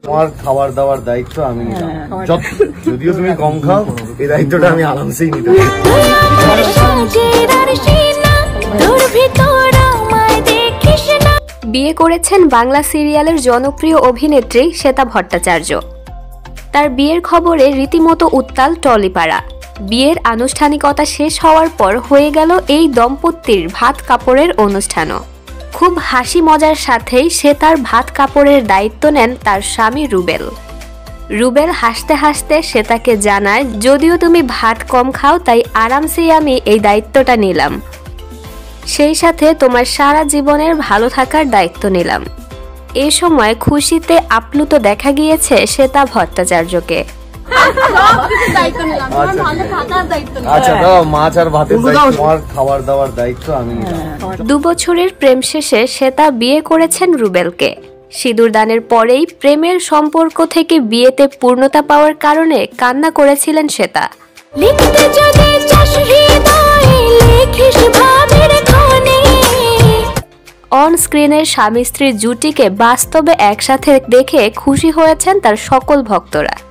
তোমার খাবার দাবার দায়িত্ব আমি নিলাম, যদিও তুমি কম খাও, এই দায়িত্বটা আমি আরামসেই নিতে পারি। বিয়ে করেছেন বাংলা সিরিয়ালের জনপ্রিয় অভিনেত্রী শ্বেতা ভট্টাচার্য। তার বিয়ের খবরে রীতিমতো উত্তাল টলিপাড়া। বিয়ের আনুষ্ঠানিকতা শেষ হওয়ার পর হয়ে গেল এই দম্পতির ভাত কাপড়ের অনুষ্ঠানও। খুব হাসি মজার সাথেই শ্বেতার ভাত কাপড়ের দায়িত্ব নেন তার স্বামী রুবেল। রুবেল হাসতে হাসতে শ্বেতাকে জানায়, যদিও তুমি ভাত কম খাও, তাই আরামসেই আমি এই দায়িত্বটা নিলাম। সেই সাথে তোমার সারা জীবনের ভালো থাকার দায়িত্ব নিলাম। এ সময় খুশিতে আপ্লুত দেখা গিয়েছে শ্বেতা ভট্টাচার্যকে। মাছ আর ভাতের দায়িত্ব, খাবার দাবার দায়িত্ব আমি নিলাম। 2 বছরের প্রেম শেষে শ্বেতা বিয়ে করেছেন রুবেলকে। সিঁদুরদানের পরেই প্রেমের সম্পর্ক থেকে বিয়েতে পূর্ণতা পাওয়ার কারণে কান্না করেছিলেন শ্বেতা। অন স্ক্রিনের স্বামী স্ত্রীর জুটিকে বাস্তবে একসাথে দেখে খুশি হয়েছেন তার সকল ভক্তরা।